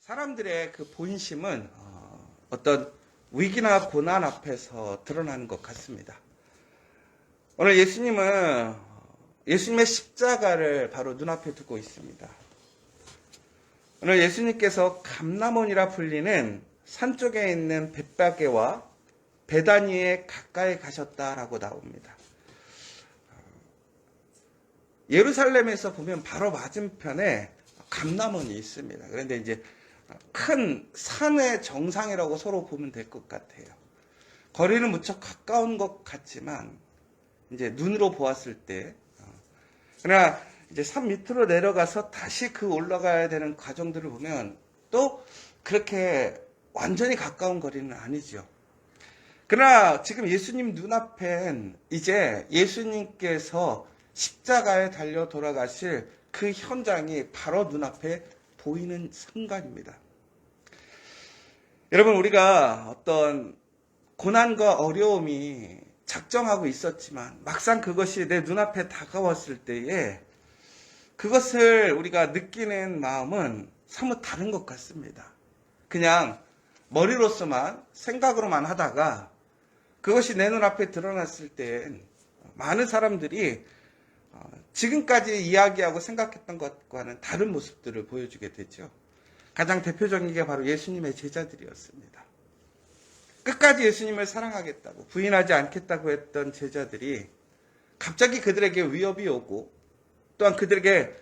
사람들의 그 본심은 어떤 위기나 고난 앞에서 드러나는 것 같습니다. 오늘 예수님은 예수님의 십자가를 바로 눈앞에 두고 있습니다. 오늘 예수님께서 감람원이라 불리는 산 쪽에 있는 벳바게와 베다니에 가까이 가셨다라고 나옵니다. 예루살렘에서 보면 바로 맞은편에 감람원이 있습니다. 그런데 이제 큰 산의 정상이라고 서로 보면 될 것 같아요. 거리는 무척 가까운 것 같지만 이제 눈으로 보았을 때 그러나 이제 산 밑으로 내려가서 다시 그 올라가야 되는 과정들을 보면 또 그렇게 완전히 가까운 거리는 아니죠. 그러나 지금 예수님 눈앞엔 이제 예수님께서 십자가에 달려 돌아가실 그 현장이 바로 눈앞에 보이는 순간입니다. 여러분, 우리가 어떤 고난과 어려움이 작정하고 있었지만 막상 그것이 내 눈앞에 다가왔을 때에 그것을 우리가 느끼는 마음은 사뭇 다른 것 같습니다. 그냥 머리로서만 생각으로만 하다가 그것이 내 눈앞에 드러났을 땐 많은 사람들이 지금까지 이야기하고 생각했던 것과는 다른 모습들을 보여주게 되죠. 가장 대표적인 게 바로 예수님의 제자들이었습니다. 끝까지 예수님을 사랑하겠다고 부인하지 않겠다고 했던 제자들이 갑자기 그들에게 위협이 오고 또한 그들에게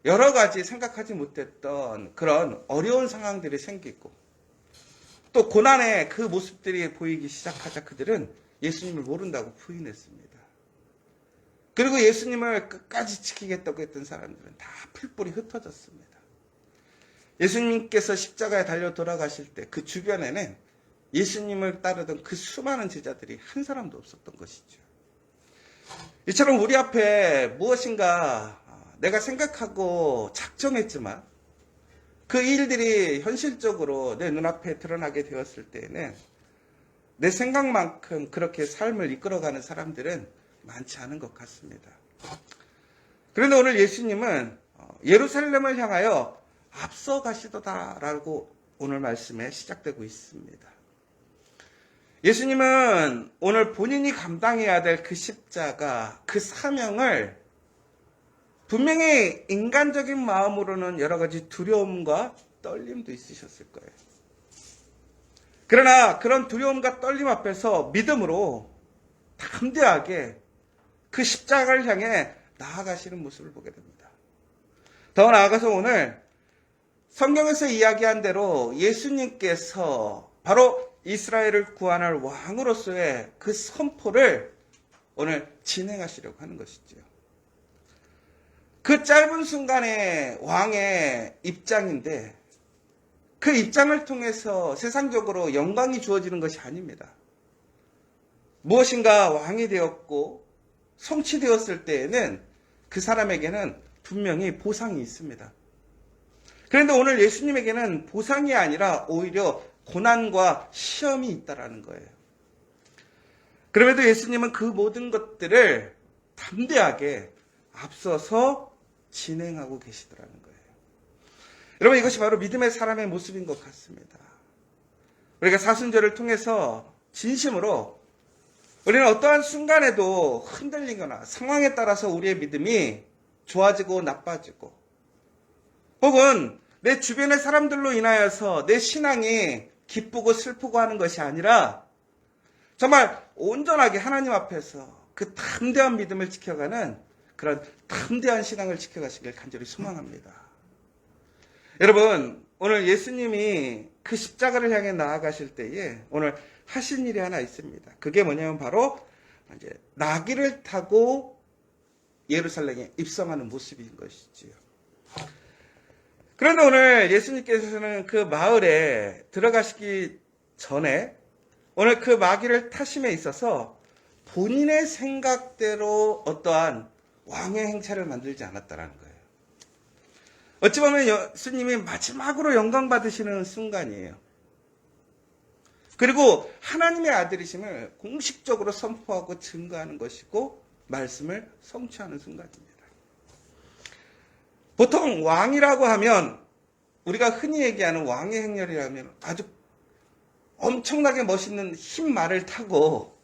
여러 가지 생각하지 못했던 그런 어려운 상황들이 생기고 또 고난의 그 모습들이 보이기 시작하자 그들은 예수님을 모른다고 부인했습니다. 그리고 예수님을 끝까지 지키겠다고 했던 사람들은 다 풀뿌리 흩어졌습니다. 예수님께서 십자가에 달려 돌아가실 때 그 주변에는 예수님을 따르던 그 수많은 제자들이 한 사람도 없었던 것이죠. 이처럼 우리 앞에 무엇인가 내가 생각하고 작정했지만 그 일들이 현실적으로 내 눈앞에 드러나게 되었을 때에는 내 생각만큼 그렇게 삶을 이끌어가는 사람들은 많지 않은 것 같습니다. 그런데 오늘 예수님은 예루살렘을 향하여 앞서 가시도다라고 오늘 말씀에 시작되고 있습니다. 예수님은 오늘 본인이 감당해야 될 그 십자가, 그 사명을 분명히 인간적인 마음으로는 여러 가지 두려움과 떨림도 있으셨을 거예요. 그러나 그런 두려움과 떨림 앞에서 믿음으로 담대하게 그 십자가를 향해 나아가시는 모습을 보게 됩니다. 더 나아가서 오늘 성경에서 이야기한 대로 예수님께서 바로 이스라엘을 구원할 왕으로서의 그 선포를 오늘 진행하시려고 하는 것이죠. 그 짧은 순간의 왕의 입장인데 그 입장을 통해서 세상적으로 영광이 주어지는 것이 아닙니다. 무엇인가 왕이 되었고 성취되었을 때에는 그 사람에게는 분명히 보상이 있습니다. 그런데 오늘 예수님에게는 보상이 아니라 오히려 고난과 시험이 있다라는 거예요. 그럼에도 예수님은 그 모든 것들을 담대하게 앞서서 진행하고 계시더라는 거예요. 여러분, 이것이 바로 믿음의 사람의 모습인 것 같습니다. 우리가 사순절을 통해서 진심으로 우리는 어떠한 순간에도 흔들리거나 상황에 따라서 우리의 믿음이 좋아지고 나빠지고 혹은 내 주변의 사람들로 인하여서 내 신앙이 기쁘고 슬프고 하는 것이 아니라 정말 온전하게 하나님 앞에서 그 담대한 믿음을 지켜가는 그런 담대한 신앙을 지켜가시길 간절히 소망합니다. 여러분, 오늘 예수님이 그 십자가를 향해 나아가실 때에 오늘 하신 일이 하나 있습니다. 그게 뭐냐면 바로 이제 나귀를 타고 예루살렘에 입성하는 모습인 것이지요. 그런데 오늘 예수님께서는 그 마을에 들어가시기 전에 오늘 그 마귀를 타심에 있어서 본인의 생각대로 어떠한 왕의 행차를 만들지 않았다는 거예요. 어찌 보면 예수님이 마지막으로 영광 받으시는 순간이에요. 그리고 하나님의 아들이심을 공식적으로 선포하고 증거하는 것이고 말씀을 성취하는 순간입니다. 보통 왕이라고 하면 우리가 흔히 얘기하는 왕의 행렬이라면 아주 엄청나게 멋있는 흰 말을 타고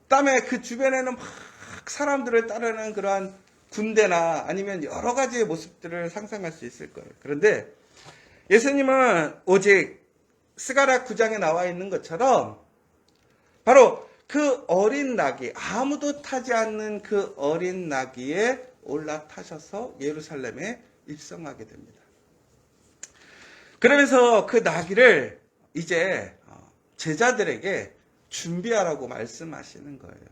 그다음에 그 주변에는 막 사람들을 따르는 그러한 군대나 아니면 여러 가지의 모습들을 상상할 수 있을 거예요. 그런데 예수님은 오직 스가랴 9장에 나와 있는 것처럼 바로 그 어린 나귀, 아무도 타지 않는 그 어린 나귀에 올라타셔서 예루살렘에 입성하게 됩니다. 그러면서 그 나귀를 이제 제자들에게 준비하라고 말씀하시는 거예요.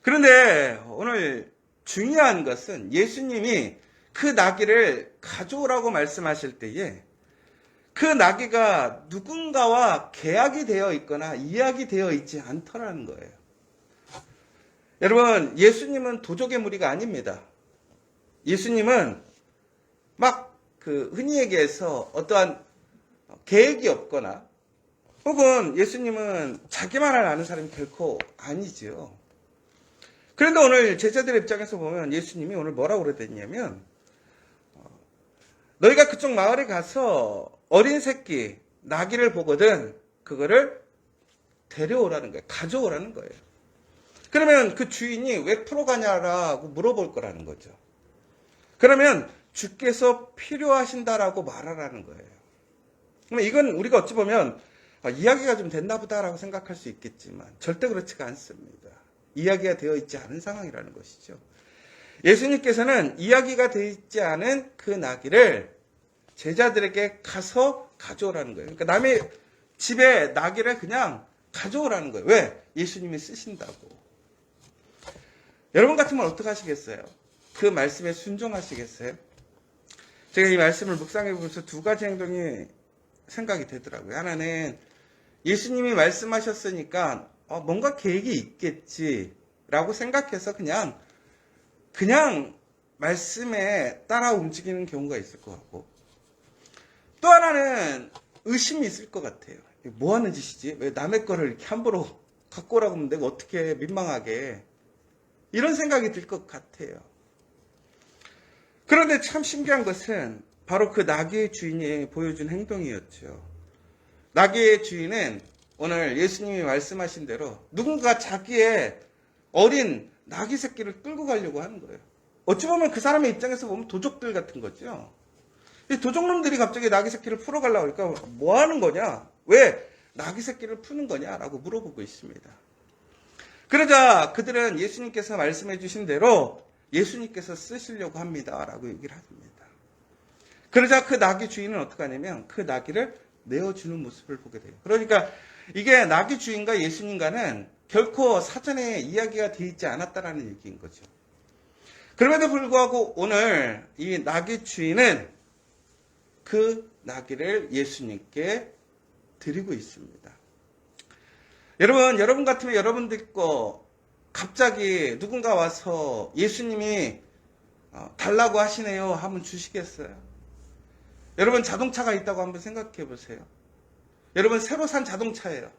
그런데 오늘 중요한 것은 예수님이 그 나귀를 가져오라고 말씀하실 때에 그 나귀가 누군가와 계약이 되어 있거나 이야기 되어 있지 않더라는 거예요. 여러분, 예수님은 도적의 무리가 아닙니다. 예수님은 막 흔히 얘기해서 어떠한 계획이 없거나 혹은 예수님은 자기만을 아는 사람이 결코 아니지요. 그런데 오늘 제자들 입장에서 보면 예수님이 오늘 뭐라고 그랬냐면 너희가 그쪽 마을에 가서 어린 새끼 나귀를 보거든 그거를 데려오라는 거예요. 가져오라는 거예요. 그러면 그 주인이 왜 풀어가냐라고 물어볼 거라는 거죠. 그러면 주께서 필요하신다라고 말하라는 거예요. 그러면 이건 우리가 어찌 보면 이야기가 좀 됐나 보다라고 생각할 수 있겠지만 절대 그렇지가 않습니다. 이야기가 되어 있지 않은 상황이라는 것이죠. 예수님께서는 이야기가 되어 있지 않은 그 나귀를 제자들에게 가서 가져오라는 거예요. 그러니까 남의 집에 나귀를 그냥 가져오라는 거예요. 왜? 예수님이 쓰신다고. 여러분 같으면 어떻게 하시겠어요? 그 말씀에 순종하시겠어요? 제가 이 말씀을 묵상해 보면서 두 가지 행동이 생각이 되더라고요. 하나는 예수님이 말씀하셨으니까 뭔가 계획이 있겠지라고 생각해서 그냥 말씀에 따라 움직이는 경우가 있을 것 같고, 또 하나는 의심이 있을 것 같아요. 뭐 하는 짓이지? 왜 남의 거를 이렇게 함부로 갖고 오라고 하면 내가 어떻게 민망하게, 이런 생각이 들 것 같아요. 그런데 참 신기한 것은 바로 그 나귀의 주인이 보여준 행동이었죠. 나귀의 주인은 오늘 예수님이 말씀하신 대로 누군가 자기의 어린 나귀 새끼를 끌고 가려고 하는 거예요. 어찌 보면 그 사람의 입장에서 보면 도적들 같은 거죠. 이 도적놈들이 갑자기 나귀 새끼를 풀어가려고 하니까 뭐 하는 거냐? 왜 나귀 새끼를 푸는 거냐라고 물어보고 있습니다. 그러자 그들은 예수님께서 말씀해 주신 대로 예수님께서 쓰시려고 합니다라고 얘기를 합니다. 그러자 그 나귀 주인은 어떻게 하냐면 그 나귀를 내어주는 모습을 보게 돼요. 그러니까 이게 나귀 주인과 예수님과는 결코 사전에 이야기가 되어 있지 않았다라는 얘기인 거죠. 그럼에도 불구하고 오늘 이 나귀 주인은 그 나귀를 예수님께 드리고 있습니다. 여러분 같으면 여러분들 거 갑자기 누군가 와서 예수님이 달라고 하시네요 하면 주시겠어요? 여러분 자동차가 있다고 한번 생각해 보세요. 여러분 새로 산 자동차예요.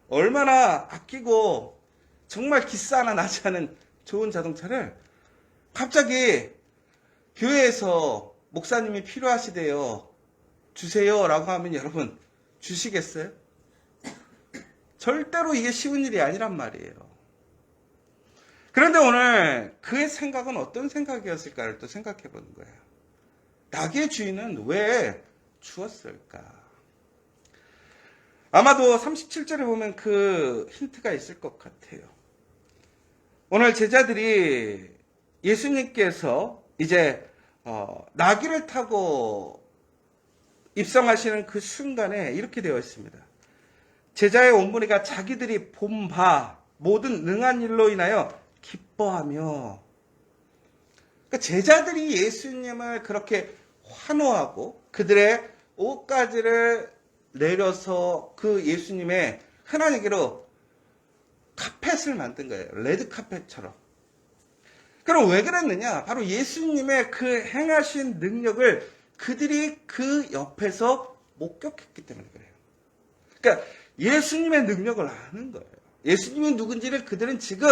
얼마나 아끼고 정말 기싸나 나지 않은 좋은 자동차를 갑자기 교회에서 목사님이 필요하시대요. 주세요 라고 하면 여러분 주시겠어요? 절대로 이게 쉬운 일이 아니란 말이에요. 그런데 오늘 그의 생각은 어떤 생각이었을까를 또 생각해 보는 거예요. 나귀의 주인은 왜 주었을까? 아마도 37절에 보면 그 힌트가 있을 것 같아요. 오늘 제자들이 예수님께서 이제 나귀를 타고 입성하시는 그 순간에 이렇게 되어 있습니다. 제자의 온 무리가 자기들이 본 바 모든 능한 일로 인하여 기뻐하며, 그러니까 제자들이 예수님을 그렇게 환호하고 그들의 옷가지를 내려서 그 예수님의 흔한 얘기로 카펫을 만든 거예요. 레드 카펫처럼. 그럼 왜 그랬느냐? 바로 예수님의 그 행하신 능력을 그들이 그 옆에서 목격했기 때문에 그래요. 그러니까 예수님의 능력을 아는 거예요. 예수님이 누군지를 그들은 지금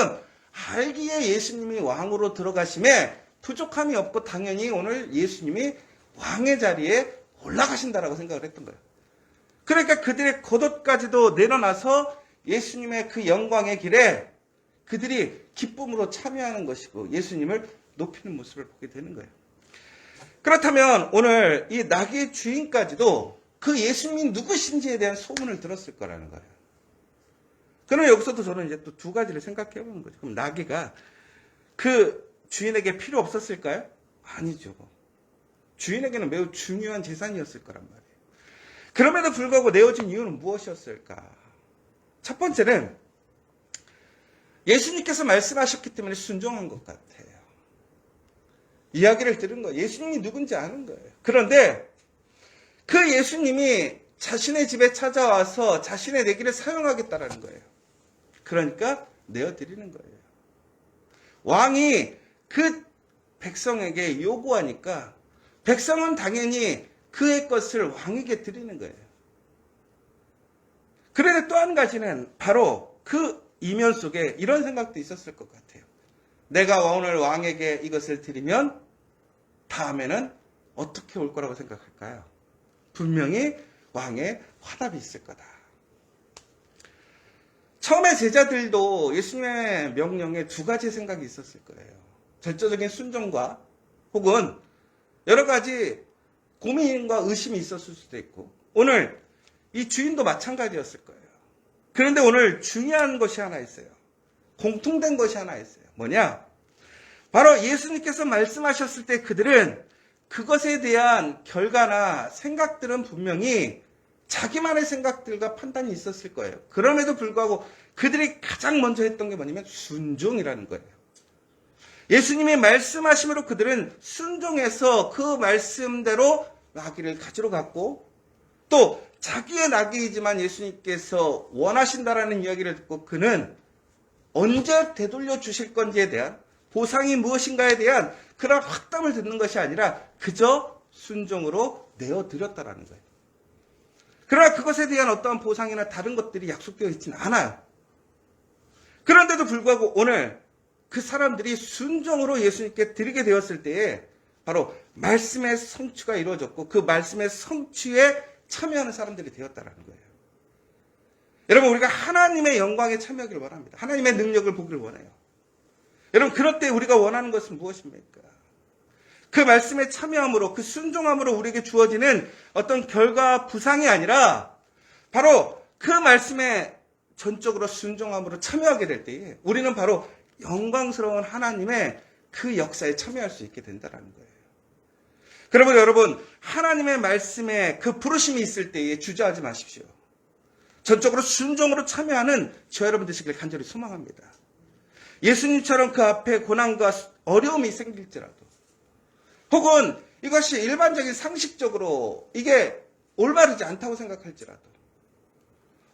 알기에 예수님이 왕으로 들어가심에 부족함이 없고 당연히 오늘 예수님이 왕의 자리에 올라가신다라고 생각을 했던 거예요. 그러니까 그들의 겉옷까지도 내려놔서 예수님의 그 영광의 길에 그들이 기쁨으로 참여하는 것이고 예수님을 높이는 모습을 보게 되는 거예요. 그렇다면 오늘 이 나귀의 주인까지도 그 예수님이 누구신지에 대한 소문을 들었을 거라는 거예요. 그럼 여기서도 저는 이제 또 두 가지를 생각해 보는 거죠. 그럼 나귀가 그 주인에게 필요 없었을까요? 아니죠. 주인에게는 매우 중요한 재산이었을 거란 말이에요. 그럼에도 불구하고 내어진 이유는 무엇이었을까? 첫 번째는 예수님께서 말씀하셨기 때문에 순종한 것 같아요. 이야기를 들은 거예요. 예수님이 누군지 아는 거예요. 그런데 그 예수님이 자신의 집에 찾아와서 자신의 내기를 사용하겠다라는 거예요. 그러니까 내어드리는 거예요. 왕이 그 백성에게 요구하니까 백성은 당연히 그의 것을 왕에게 드리는 거예요. 그런데 또 한 가지는 바로 그 이면 속에 이런 생각도 있었을 것 같아요. 내가 오늘 왕에게 이것을 드리면 다음에는 어떻게 올 거라고 생각할까요? 분명히 왕의 화답이 있을 거다. 처음에 제자들도 예수님의 명령에 두 가지 생각이 있었을 거예요. 절대적인 순종과 혹은 여러 가지 고민과 의심이 있었을 수도 있고 오늘 이 주인도 마찬가지였을 거예요. 그런데 오늘 중요한 것이 하나 있어요. 공통된 것이 하나 있어요. 뭐냐? 바로 예수님께서 말씀하셨을 때 그들은 그것에 대한 결과나 생각들은 분명히 자기만의 생각들과 판단이 있었을 거예요. 그럼에도 불구하고 그들이 가장 먼저 했던 게 뭐냐면 순종이라는 거예요. 예수님이 말씀하심으로 그들은 순종해서 그 말씀대로 나귀를 가지러 갔고 또 자기의 나귀이지만 예수님께서 원하신다라는 이야기를 듣고 그는 언제 되돌려 주실 건지에 대한 보상이 무엇인가에 대한 그런 확답을 듣는 것이 아니라 그저 순종으로 내어드렸다라는 거예요. 그러나 그것에 대한 어떠한 보상이나 다른 것들이 약속되어 있지는 않아요. 그런데도 불구하고 오늘 그 사람들이 순종으로 예수님께 드리게 되었을 때에 바로 말씀의 성취가 이루어졌고 그 말씀의 성취에 참여하는 사람들이 되었다라는 거예요. 여러분 우리가 하나님의 영광에 참여하기를 원합니다. 하나님의 능력을 보기를 원해요. 여러분 그럴 때 우리가 원하는 것은 무엇입니까? 그 말씀에 참여함으로 그 순종함으로 우리에게 주어지는 어떤 결과 부상이 아니라 바로 그 말씀에 전적으로 순종함으로 참여하게 될 때에 우리는 바로 영광스러운 하나님의 그 역사에 참여할 수 있게 된다는 거예요. 그러므로 여러분 하나님의 말씀에 그 부르심이 있을 때에 주저하지 마십시오. 전적으로 순종으로 참여하는 저 여러분 되시길 간절히 소망합니다. 예수님처럼 그 앞에 고난과 어려움이 생길지라도 혹은 이것이 일반적인 상식적으로 이게 올바르지 않다고 생각할지라도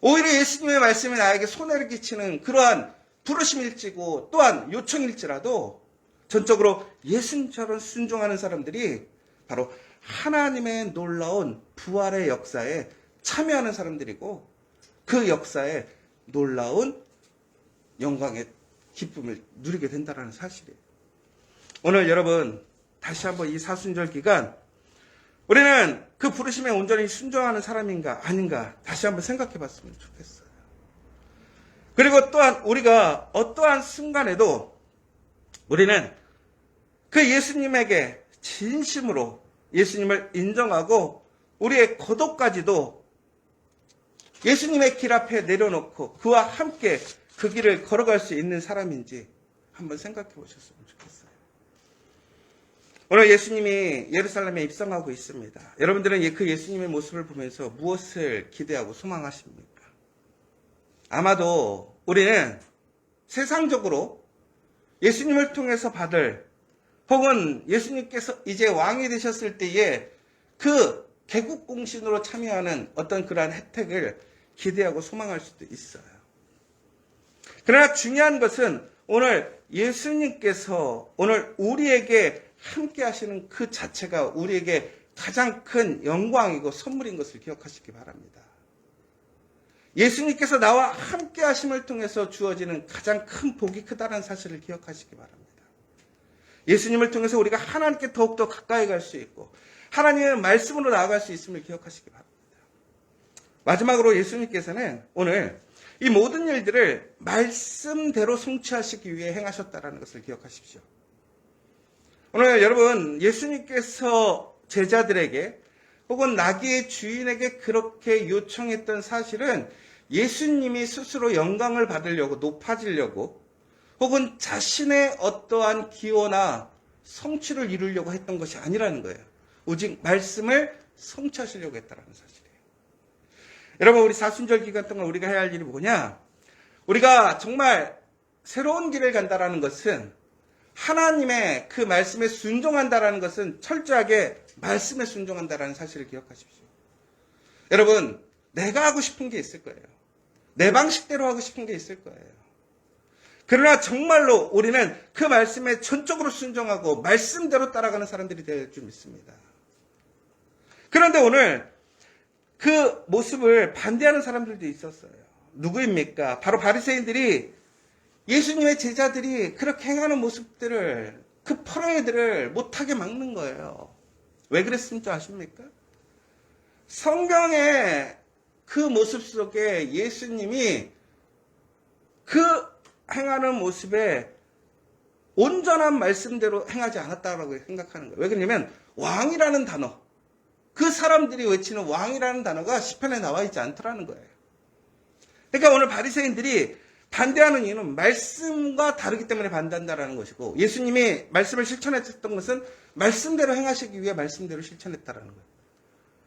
오히려 예수님의 말씀이 나에게 손해를 끼치는 그러한 부르심일지고 또한 요청일지라도 전적으로 예수님처럼 순종하는 사람들이 바로 하나님의 놀라운 부활의 역사에 참여하는 사람들이고 그 역사에 놀라운 영광의 기쁨을 누리게 된다는 사실이에요. 오늘 여러분 다시 한번 이 사순절 기간 우리는 그 부르심에 온전히 순종하는 사람인가 아닌가 다시 한번 생각해 봤으면 좋겠어요. 그리고 또한 우리가 어떠한 순간에도 우리는 그 예수님에게 진심으로 예수님을 인정하고 우리의 겉옷까지도 예수님의 길 앞에 내려놓고 그와 함께 그 길을 걸어갈 수 있는 사람인지 한번 생각해 보셨으면 좋겠어요. 오늘 예수님이 예루살렘에 입성하고 있습니다. 여러분들은 그 예수님의 모습을 보면서 무엇을 기대하고 소망하십니까? 아마도 우리는 세상적으로 예수님을 통해서 받을 혹은 예수님께서 이제 왕이 되셨을 때에 그 개국공신으로 참여하는 어떤 그러한 혜택을 기대하고 소망할 수도 있어요. 그러나 중요한 것은 오늘 예수님께서 오늘 우리에게 함께 하시는 그 자체가 우리에게 가장 큰 영광이고 선물인 것을 기억하시기 바랍니다. 예수님께서 나와 함께 하심을 통해서 주어지는 가장 큰 복이 크다는 사실을 기억하시기 바랍니다. 예수님을 통해서 우리가 하나님께 더욱더 가까이 갈 수 있고 하나님의 말씀으로 나아갈 수 있음을 기억하시기 바랍니다. 마지막으로 예수님께서는 오늘 이 모든 일들을 말씀대로 성취하시기 위해 행하셨다는 것을 기억하십시오. 오늘 여러분, 예수님께서 제자들에게 혹은 나귀의 주인에게 그렇게 요청했던 사실은 예수님이 스스로 영광을 받으려고, 높아지려고, 혹은 자신의 어떠한 기호나 성취를 이루려고 했던 것이 아니라는 거예요. 오직 말씀을 성취하시려고 했다는 사실이에요. 여러분, 우리 사순절 기간 동안 우리가 해야 할 일이 뭐냐? 우리가 정말 새로운 길을 간다라는 것은, 하나님의 그 말씀에 순종한다라는 것은 철저하게 말씀에 순종한다라는 사실을 기억하십시오. 여러분, 내가 하고 싶은 게 있을 거예요. 내 방식대로 하고 싶은 게 있을 거예요. 그러나 정말로 우리는 그 말씀에 전적으로 순종하고 말씀대로 따라가는 사람들이 될 줄 믿습니다. 그런데 오늘 그 모습을 반대하는 사람들도 있었어요. 누구입니까? 바로 바리새인들이 예수님의 제자들이 그렇게 행하는 모습들을, 그 퍼레이드를 못하게 막는 거예요. 왜 그랬는지 아십니까? 성경의 그 모습 속에 예수님이 그 행하는 모습에 온전한 말씀대로 행하지 않았다고 생각하는 거예요. 왜 그러냐면 왕이라는 단어, 그 사람들이 외치는 왕이라는 단어가 시편에 나와 있지 않더라는 거예요. 그러니까 오늘 바리새인들이 반대하는 이유는 말씀과 다르기 때문에 반대한다는 것이고, 예수님이 말씀을 실천했던 것은 말씀대로 행하시기 위해 말씀대로 실천했다는 거예요.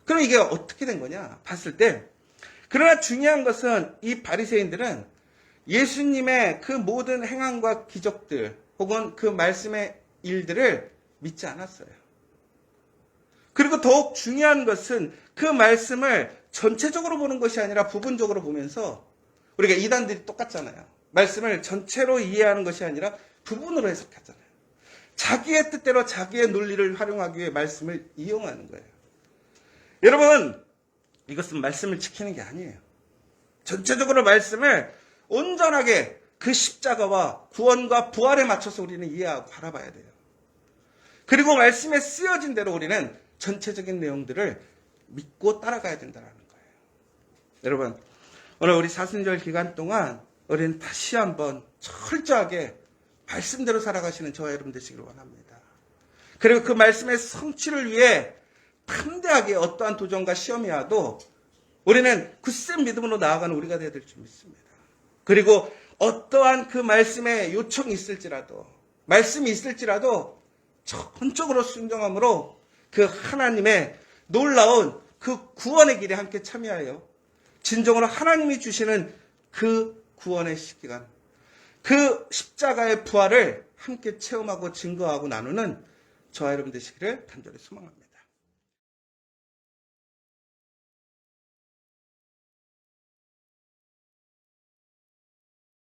그럼 이게 어떻게 된 거냐 봤을 때, 그러나 중요한 것은 이 바리새인들은 예수님의 그 모든 행함과 기적들 혹은 그 말씀의 일들을 믿지 않았어요. 그리고 더욱 중요한 것은 그 말씀을 전체적으로 보는 것이 아니라 부분적으로 보면서, 우리가 이단들이 똑같잖아요. 말씀을 전체로 이해하는 것이 아니라 부분으로 해석하잖아요. 자기의 뜻대로 자기의 논리를 활용하기 위해 말씀을 이용하는 거예요. 여러분, 이것은 말씀을 지키는 게 아니에요. 전체적으로 말씀을 온전하게 그 십자가와 구원과 부활에 맞춰서 우리는 이해하고 바라봐야 돼요. 그리고 말씀에 쓰여진 대로 우리는 전체적인 내용들을 믿고 따라가야 된다는 거예요. 여러분, 오늘 우리 사순절 기간 동안 우리는 다시 한번 철저하게 말씀대로 살아가시는 저와 여러분 되시길 원합니다. 그리고 그 말씀의 성취를 위해 담대하게 어떠한 도전과 시험이 와도 우리는 굳센 믿음으로 나아가는 우리가 되어야 될 줄 믿습니다. 그리고 어떠한 그 말씀에 요청이 있을지라도, 말씀이 있을지라도 전적으로 순종함으로 그 하나님의 놀라운 그 구원의 길에 함께 참여하여 진정으로 하나님이 주시는 그 구원의 시기간, 그 십자가의 부활을 함께 체험하고 증거하고 나누는 저와 여러분 되시기를 간절히 소망합니다.